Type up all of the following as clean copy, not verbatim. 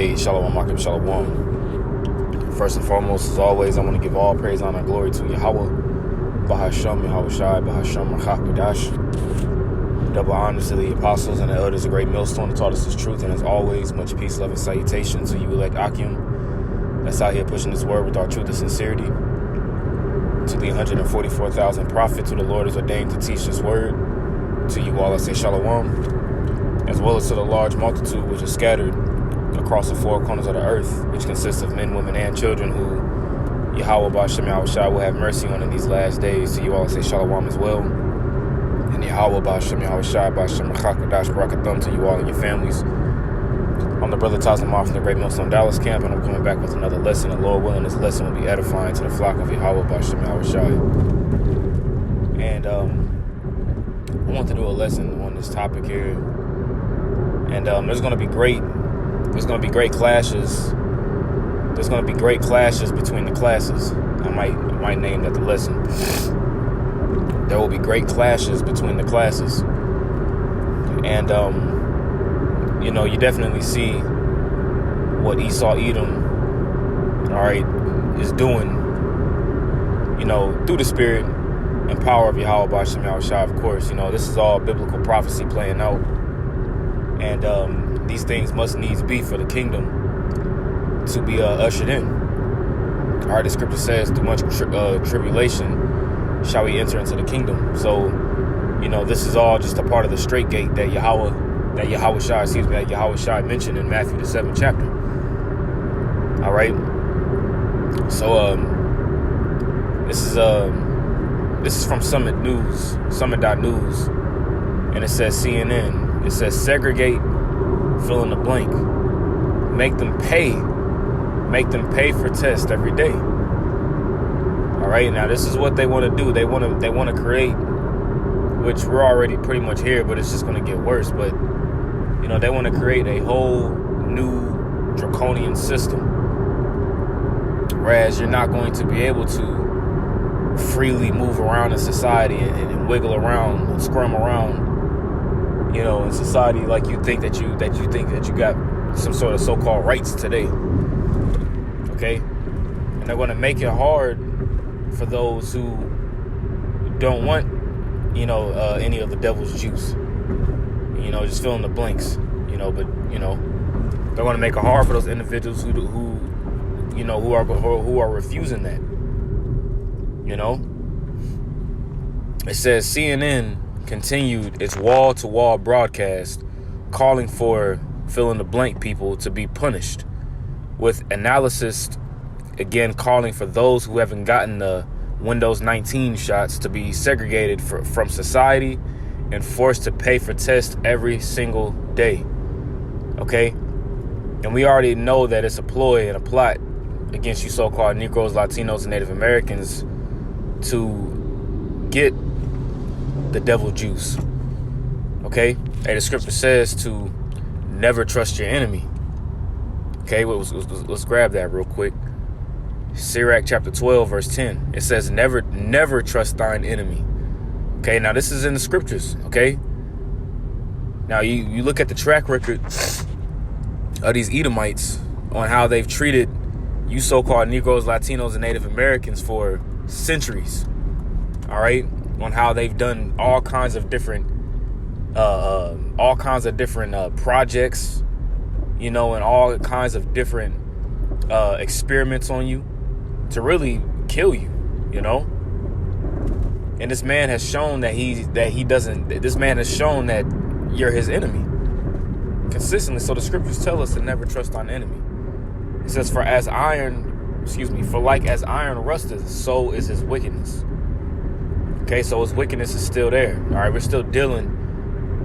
Hey, Shalom, Makim, Shalom. First and foremost, as always, I want to give all praise, honor, and glory to Yahweh, Bahasham, Yahweh Shai, Bahasham, Rachak, Badash. Double honors to the apostles and the elders of Great Millstone who taught us this truth. And as always, much peace, love, and salutation to you, elect Akim, that's out here pushing this word with our truth and sincerity. To the 144,000 prophets who the Lord has ordained to teach this word. To you all, I say Shalom. As well as to the large multitude which is scattered across the four corners of the earth, which consists of men, women, and children who Yahweh Ba'Shem Yahweh Shai will have mercy on in these last days. To you all, I say Shalom as well. And Yahweh Ba'Shem Yahweh Shai Ba'Shem Rachak Kadash Barakatham to you all and your families. I'm the brother Tazamar from the Great Millstone Dallas camp, and I'm coming back with another lesson. And Lord willing, this lesson will be edifying to the flock of Yahweh Ba'Shem Yahweh Shai. And I want to do a lesson on this topic here. And there's going to be great clashes. There's going to be great clashes between the classes. I might name that the lesson. There will be great clashes between the classes. And, you definitely see what Esau Edom, is doing, through the spirit and power of Yahweh Ba'Shem Yahweh Shai, of course. This is all biblical prophecy playing out. And these things must needs be for the kingdom to be ushered in. All right, the scripture says, through much tribulation shall we enter into the kingdom. So, this is all just a part of the straight gate that Yahweh Shai mentioned in Matthew the 7th chapter. All right. So, this is from Summit.news, and it says CNN. It says segregate, fill in the blank. Make them pay for tests every day. All right, now this is what they want to do. They want to create, which we're already pretty much here, but it's just going to get worse. But they want to create a whole new draconian system, whereas you're not going to be able to freely move around in society and wiggle around and squirm around. In society, like you think that you got some sort of so-called rights today. Okay? And they're going to make it hard for those who don't want, any of the devil's juice. Just fill in the blanks. But they're going to make it hard for those individuals who are refusing that. It says CNN continued its wall-to-wall broadcast calling for fill-in-the-blank people to be punished, with analysis again calling for those who haven't gotten the Windows 19 shots to be segregated from society and forced to pay for tests every single day. Okay? And we already know that it's a ploy and a plot against you so-called Negroes, Latinos, and Native Americans to get the devil juice. Okay? Hey, the scripture says to never trust your enemy. Okay, let's grab that real quick. Sirach chapter 12, verse 10. It says, never trust thine enemy. Okay, now this is in the scriptures. Okay? Now you look at the track record of these Edomites on how they've treated you so-called Negroes, Latinos, and Native Americans for centuries. All right? On how they've done all kinds of different projects, and all kinds of different experiments on you to really kill you, And this man has shown that this man has shown that you're his enemy consistently. So the scriptures tell us to never trust our enemy. It says, for like as iron rusteth, so is his wickedness. Okay, so his wickedness is still there. All right, we're still dealing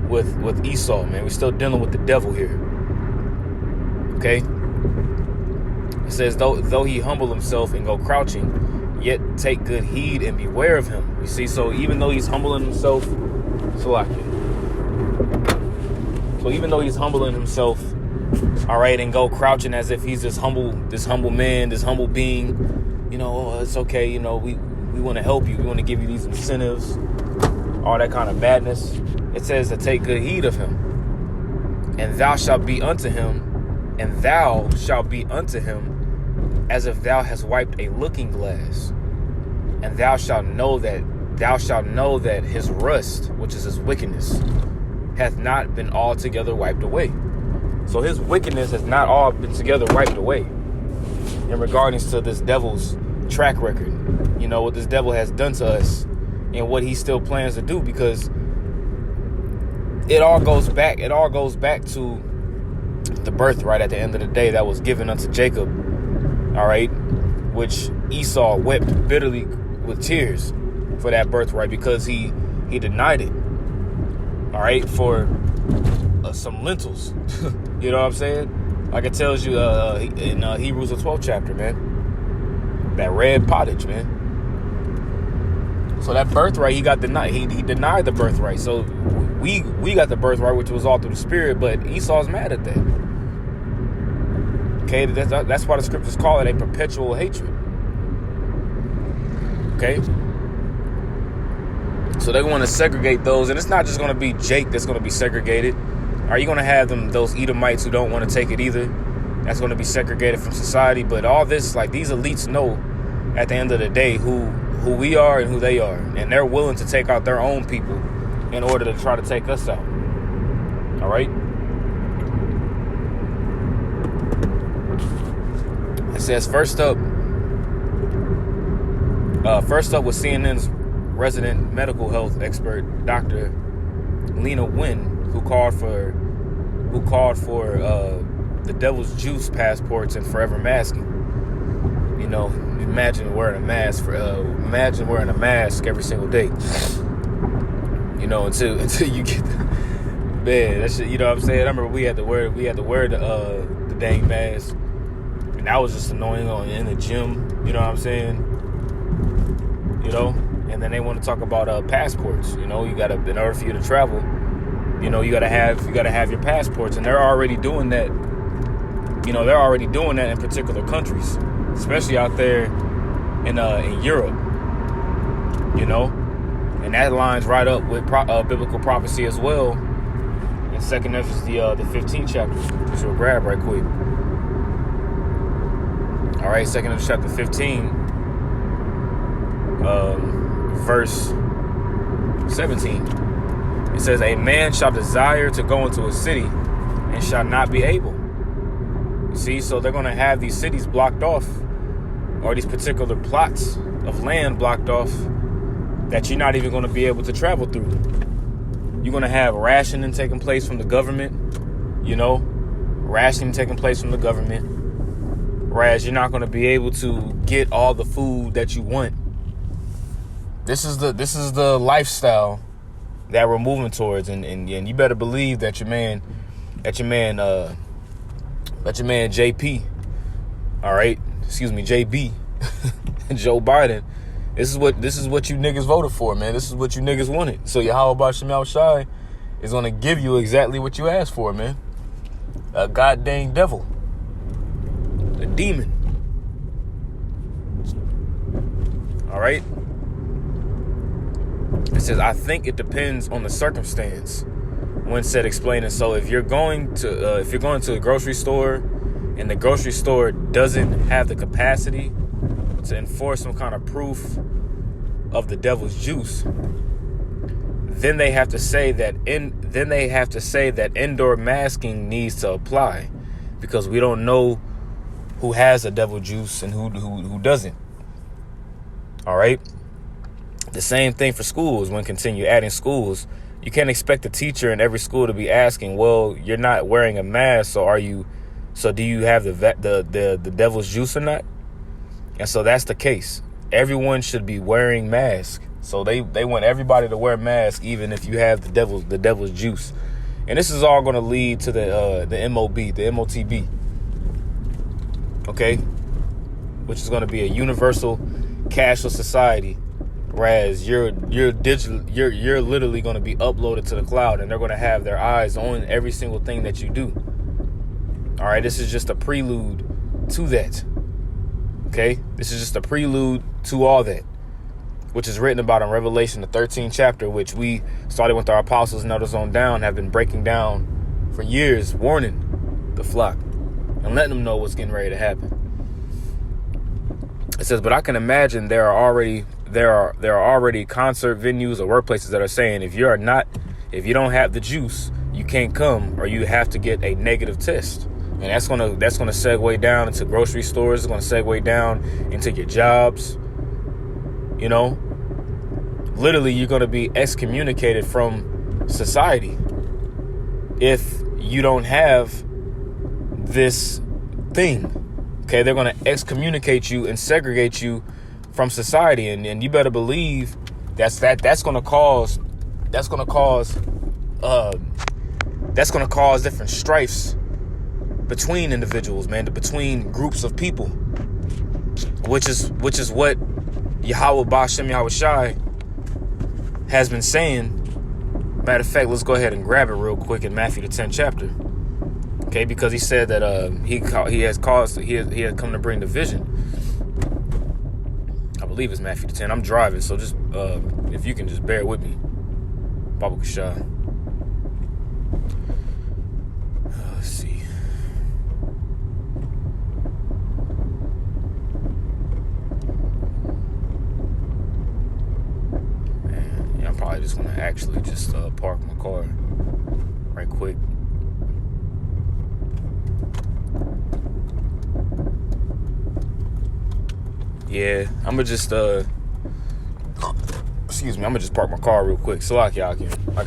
with Esau, man. We're still dealing with the devil here. Okay? It says, though he humble himself and go crouching, yet take good heed and beware of him. You see, so even though he's humbling himself, so even though he's humbling himself, all right, and go crouching as if he's this humble man, this humble being, it's okay, we want to help you. We want to give you these incentives, all that kind of madness. It says to take good heed of him. And thou shalt be unto him and thou shalt be unto him as if thou hast wiped a looking glass. And thou shalt know that his rust, which is his wickedness, hath not been altogether wiped away. So his wickedness has not all been together wiped away. In regards to this devil's track record, you know, what this devil has done to us and what he still plans to do, because it all goes back to the birthright at the end of the day that was given unto Jacob, all right, which Esau wept bitterly with tears for that birthright, because he denied it, all right, for some lentils. You know what I'm saying? Like it tells you in Hebrews the 12th chapter, man, that red pottage, man. So that birthright, he got denied. He denied the birthright. So we got the birthright, which was all through the spirit, but Esau's mad at that. Okay, that's why the scriptures call it a perpetual hatred. Okay, so they want to segregate those, and it's not just going to be Jake that's going to be segregated. Are you going to have those Edomites who don't want to take it either? That's going to be segregated from society. But all this, like, these elites know at the end of the day who we are and who they are, and they're willing to take out their own people in order to try to take us out. All right. It says first up was CNN's resident medical health expert, Dr. Lena Wynn, who called for the devil's juice passports and forever masking. You know, imagine wearing a mask every single day. You know, until you get man, that shit. You know what I'm saying? I remember we had to wear the dang mask, and that was just annoying in the gym. You know what I'm saying? You know, and then they want to talk about passports. You know, you gotta, in order for you to travel, you know, you gotta have your passports, and they're already doing that. You know, they're already doing that in particular countries, especially out there in Europe. You know, and that lines right up with biblical prophecy as well. In 2 Nephi, the 15th chapter, which we'll grab right quick. All right, 2 Nephi chapter 15, verse 17. It says, "A man shall desire to go into a city and shall not be able." You see, so they're going to have these cities blocked off, or these particular plots of land blocked off, that you're not even going to be able to travel through. You're going to have rationing taking place from the government, you know, whereas you're not going to be able to get all the food that you want. This is the lifestyle that we're moving towards, and you better believe that your man JP, all right, JB, Joe Biden. This is what you niggas voted for, man. This is what you niggas wanted. So Yahweh Shemal Shai is gonna give you exactly what you asked for, man. A goddamn devil, a demon. All right. It says, "I think it depends on the circumstance." When said explaining, so if you're going to a grocery store and the grocery store doesn't have the capacity to enforce some kind of proof of the devil's juice, then they have to say that indoor masking needs to apply, because we don't know who has a devil juice and who doesn't. All right. The same thing for schools. When continue adding schools, you can't expect a teacher in every school to be asking, well, you're not wearing a mask, so do you have the devil's juice or not? And so that's the case. Everyone should be wearing masks. So they want everybody to wear masks, even if you have the devil's juice. And this is all going to lead to the MOTB, okay, which is going to be a universal cashless society. Whereas you're literally going to be uploaded to the cloud, and they're going to have their eyes on every single thing that you do. All right, this is just a prelude to that. Okay, this is just a prelude to all that, which is written about in Revelation, the 13th chapter, which we started with our apostles and others on down, have been breaking down for years, warning the flock. and letting them know what's getting ready to happen. It says, but I can imagine there are already concert venues or workplaces that are saying if you don't have the juice, you can't come, or you have to get a negative test. And that's gonna segue down into grocery stores. It's gonna segue down into your jobs. You know, literally, you're gonna be excommunicated from society if you don't have this thing. Okay, they're going to excommunicate you and segregate you from society, and you better believe that's going to cause different strifes between individuals, man, between groups of people, which is what Yahweh Ba'Shem Yahweh Shai has been saying. Matter of fact, let's go ahead and grab it real quick in Matthew the 10th chapter. Okay, because he said that he had come to bring division. I believe it's Matthew 10. I'm driving, so just if you can just bear with me. Baba Kashah. Let's see. Man, yeah, I'm probably just gonna actually just park my car right quick. Yeah, I'm gonna just excuse me, I'm gonna just park my car real quick. So like I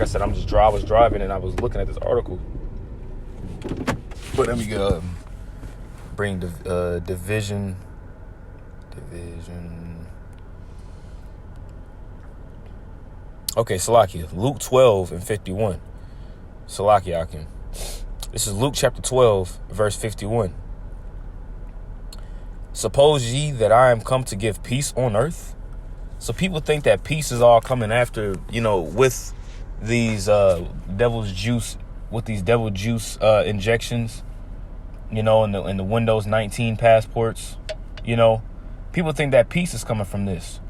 said, I was driving and I was looking at this article. But let me bring division. Okay, Salakia, Luke 12 and 51. Salakia. This is Luke chapter 12, verse 51. Suppose ye that I am come to give peace on earth? So people think that peace is all coming after, with these devil juice injections, in the Windows 19 passports. People think that peace is coming from this.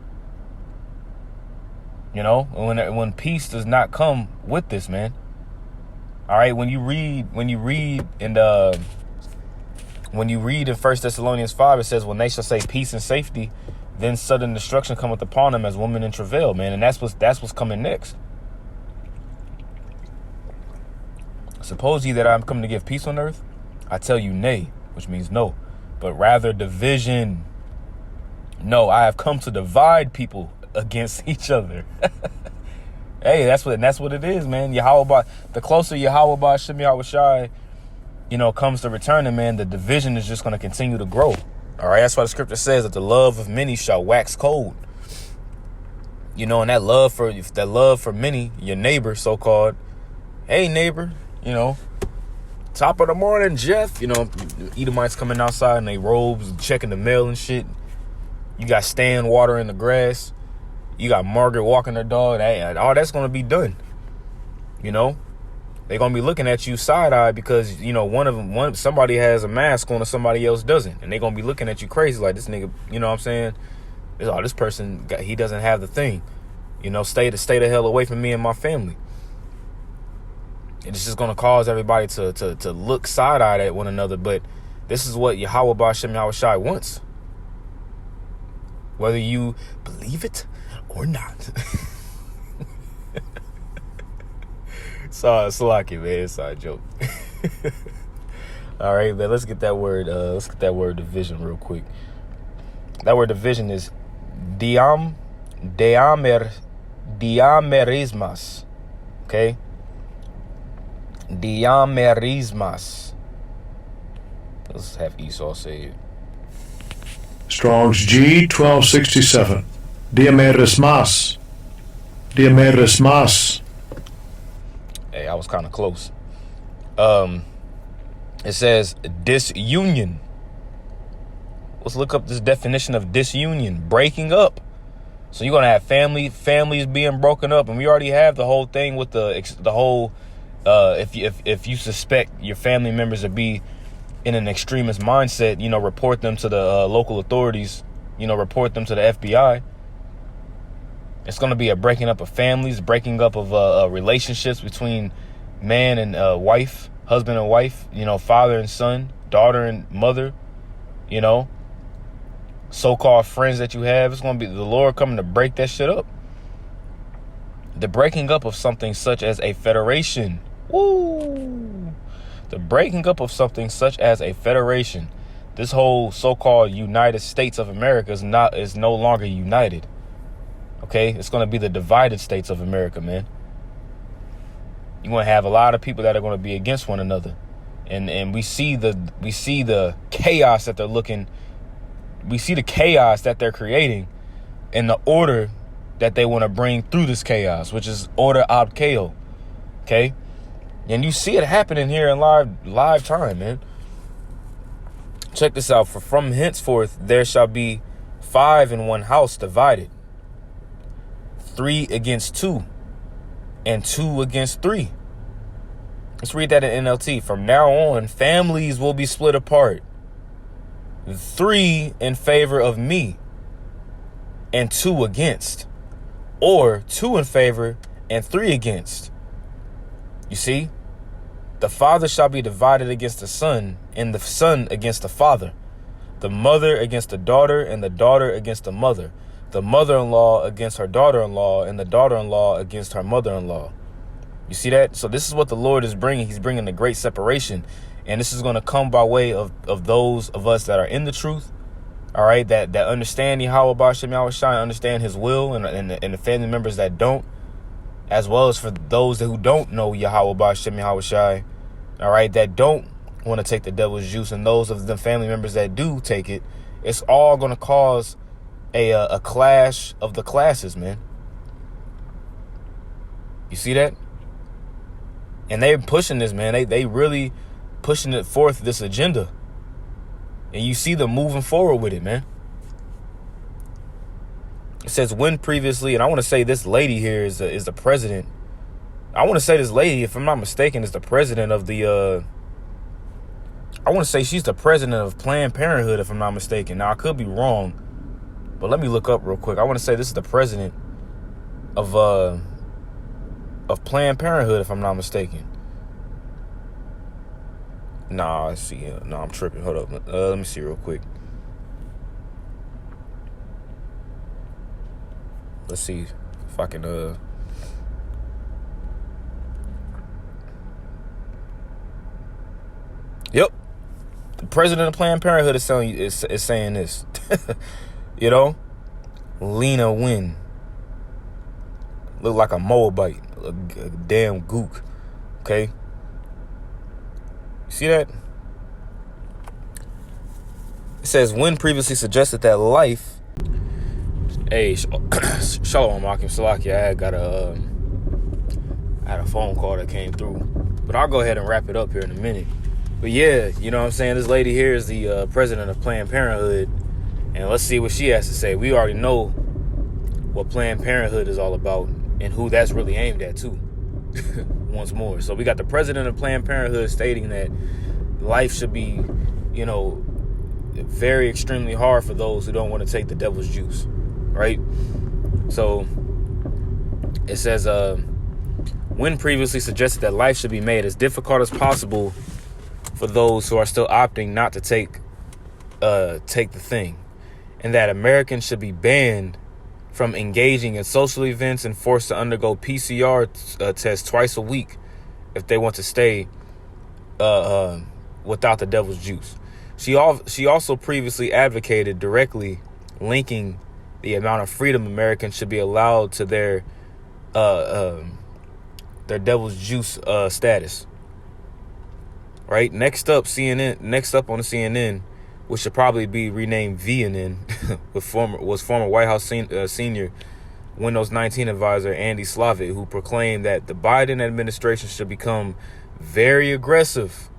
When peace does not come with this, man. All right, when you read in 1 Thessalonians 5, it says, when they shall say peace and safety, then sudden destruction cometh upon them as women in travail, man. And that's what's coming next. Suppose ye that I am come to give peace on earth? I tell you nay, which means no, but rather division. No, I have come to divide people against each other. Hey, that's what it is, man. The closer Yahweh Ba'Shem Yahweh Shai, comes to returning, man, the division is just going to continue to grow. All right, that's why the scripture says that the love of many shall wax cold. And that love for many, your neighbor, so-called. Hey, neighbor, top of the morning, Jeff. Edomites coming outside in their robes, checking the mail and shit. You got Stan watering the grass. You got Margaret walking her dog. Hey, all that's going to be done. They're going to be looking at you side-eye because, somebody has a mask on and somebody else doesn't. And they're going to be looking at you crazy like this nigga, you know what I'm saying? This person, he doesn't have the thing. Stay the hell away from me and my family. And it's just going to cause everybody to look side-eyed at one another. But this is what Yahweh Ba'Shem Yahweh Shai wants. Whether you believe it or not. Salaki, man, inside joke. All right, man, let's get that word division real quick. That word division is diamerismas. Okay? Diamerismas. Let's have Esau say it. Strong's G 1267. Diamerismas. Diamerismas. Hey, I was kind of close. It says disunion. Let's look up this definition of disunion. Breaking up. So you're gonna have families being broken up, and we already have the whole thing with the whole. If you suspect your family members to be in an extremist mindset, report them to the local authorities. Report them to the FBI. It's going to be a breaking up of families, breaking up of relationships between man and wife, husband and wife, father and son, daughter and mother, you know, so-called friends that you have. It's going to be the Lord coming to break that shit up. The breaking up of something such as a federation. Woo! The breaking up of something such as a federation. This whole so-called United States of America is no longer united. Okay? It's going to be the divided states of America, man. You're going to have a lot of people that are going to be against one another. And we see the chaos that they're looking. We see the chaos that they're creating and the order that they want to bring through this chaos, which is order ab chaos. Okay? And you see it happening here in live time, man. Check this out. For from henceforth there shall be 5 in one house divided, 3 against 2, and 2 against 3. Let's read that in NLT. From now on, families will be split apart. 3 in favor of me, and 2 against. Or 2 in favor and 3 against. You see? The father shall be divided against the son, and the son against the father. The mother against the daughter, and the daughter against the mother. The mother-in-law against her daughter-in-law, and the daughter-in-law against her mother-in-law. You see that? So this is what the Lord is bringing. He's bringing the great separation. And this is going to come by way of those of us that are in the truth. All right, that understand Yahweh Shem Yahweh Shai, understand his will, and the family members that don't, as well as for those who don't know Yahweh Shem Yahweh Shai, all right, that don't want to take the devil's juice, and those of the family members that do take it. It's all going to cause a clash of the classes, man. You see that? And they're pushing this, man. They really pushing it forth, this agenda. And you see them moving forward with it, man. It says when previously, and I want to say this lady here is the president. I want to say this lady, if I'm not mistaken, is the president of the, I want to say she's the president of Planned Parenthood, if I'm not mistaken. Now, I could be wrong, but let me look up real quick. I want to say this is the president of Planned Parenthood, if I'm not mistaken. Nah, I see. No, I'm tripping. Hold up. Let me see real quick. Let's see if I can. Yep, the president of Planned Parenthood is saying this. You know, Lena Wynn look like a Moabite, a damn gook. Okay. See that? It says, when previously suggested that life. Hey, Shalom Akim Salaki. I had a phone call that came through, but I'll go ahead and wrap it up here in a minute. But yeah, you know what I'm saying? This lady here is the president of Planned Parenthood, and let's see what she has to say. We already know what Planned Parenthood is all about and who that's really aimed at too. Once more. So we got the president of Planned Parenthood stating that life should be, you know, very extremely hard for those who don't want to take the devil's juice, right? So it says, when previously suggested that life should be made as difficult as possible for those who are still opting not to take the thing, and that Americans should be banned from engaging in social events and forced to undergo PCR tests twice a week if they want to stay without the devil's juice. She also previously advocated directly linking the amount of freedom Americans should be allowed to their devil's juice status. Right? Next up on the CNN, which should probably be renamed VNN, was former White House senior Windows 19 advisor Andy Slavitt, who proclaimed that the Biden administration should become very aggressive.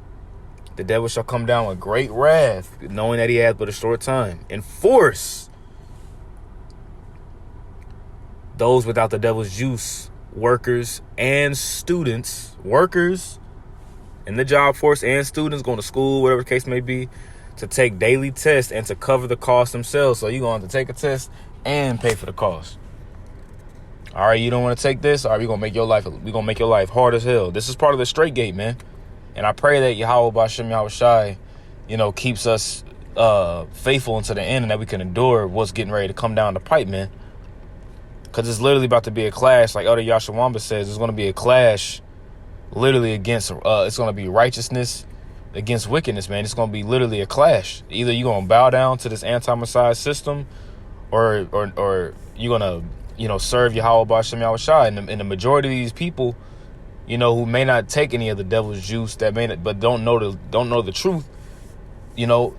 The devil shall come down with great wrath, knowing that he has but a short time, and force those without the devil's juice, workers and students, workers in the job force and students going to school, whatever the case may be, to take daily tests and to cover the cost themselves. So you're going to have to take a test and pay for the cost. All right, you don't want to take this? All right, we're going to make your life hard as hell. This is part of the straight gate, man. And I pray that Yahweh B'Shem Yahweh Shai keeps us faithful unto the end, and that we can endure what's getting ready to come down the pipe, man. Because it's literally about to be a clash. Like Elder Yashawamba says, there's going to be a clash literally against, it's going to be righteousness against wickedness, man. It's going to be literally a clash. Either you're going to bow down to this anti-Messiah system, or you're going to, serve Yahweh B'Shem Yahushua. And the majority of these people, who may not take any of the devil's juice, but don't know the truth, they're going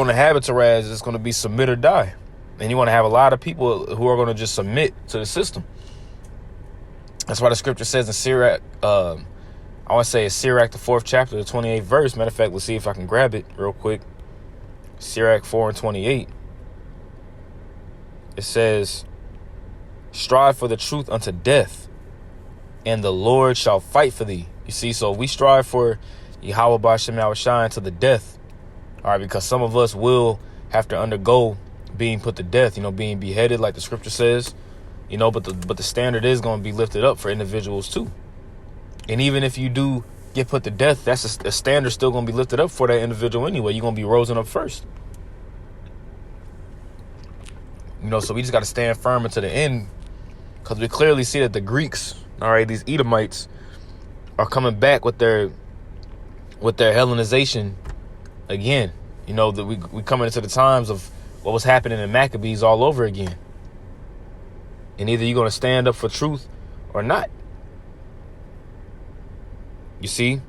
to have it to where it's going to be submit or die. And you're going to have a lot of people who are going to just submit to the system. That's why the scripture says in Sirach, I want to say it's Sirach, the 4th chapter, the 28th verse. Matter of fact, let's see if I can grab it real quick. Sirach 4:28. It says, strive for the truth unto death, and the Lord shall fight for thee. You see, so we strive for Yahweh B'Shem Yahushua to the death. All right, because some of us will have to undergo being put to death, being beheaded, like the scripture says, but the standard is going to be lifted up for individuals too. And even if you do get put to death, that's a standard still going to be lifted up for that individual anyway. You're going to be risen up first. So we just got to stand firm until the end, because we clearly see that the Greeks, all right, these Edomites, are coming back with their Hellenization again. That we coming into the times of what was happening in Maccabees all over again. And either you're going to stand up for truth or not. You see?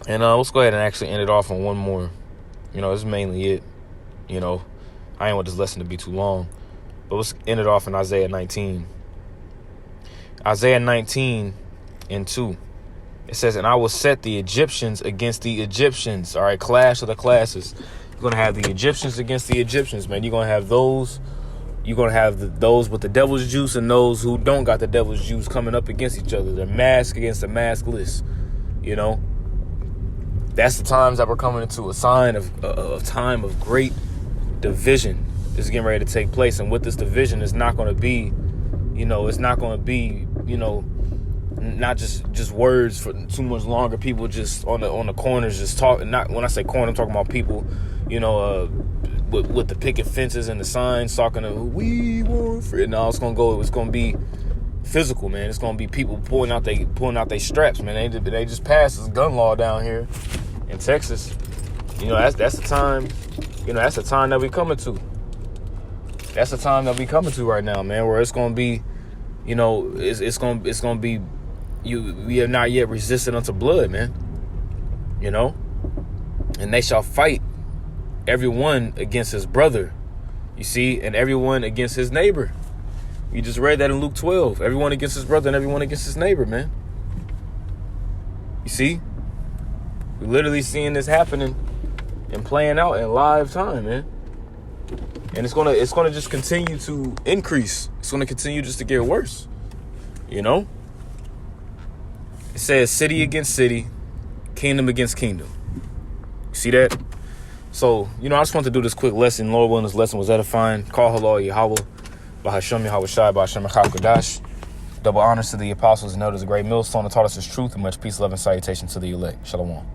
And let's go ahead and actually end it off on one more. This is mainly it. I ain't want this lesson to be too long. But let's end it off in Isaiah 19. Isaiah 19:2. It says, and I will set the Egyptians against the Egyptians. All right, clash of the classes. You're going to have the Egyptians against the Egyptians, man. You're going to have those. You're going to have those with the devil's juice and those who don't got the devil's juice coming up against each other. The mask against the maskless. That's the times that we're coming into, a sign of time of great division is getting ready to take place. And with this division, it's not going to be, it's not going to be, not just words for too much longer. People just on the corners just talking. Not when I say corner, I'm talking about people, with the picket fences and the signs talking to we want free. No, it's gonna be physical, man. It's gonna be people pulling out their straps, man. They just passed this gun law down here in Texas. That's the time. That's the time that we coming to. That's the time that we coming to right now, man. Where it's gonna be, it's gonna be. We have not yet resisted unto blood, man. And they shall fight everyone against his brother, you see, and everyone against his neighbor. We just read that in Luke 12. Everyone against his brother and everyone against his neighbor, man. You see? We're literally seeing this happening and playing out in live time, man. And it's gonna just continue to increase. It's gonna continue just to get worse. It says city against city, kingdom against kingdom. You see that? So, I just wanted to do this quick lesson. Lord willing, this lesson was edifying. Call halal Yahweh, B'Hashem Yahushai, B'Hashem Echad. Double honors to the apostles and elders of Great Millstone that taught us his truth, and much peace, love, and salutation to the elect. Shalom.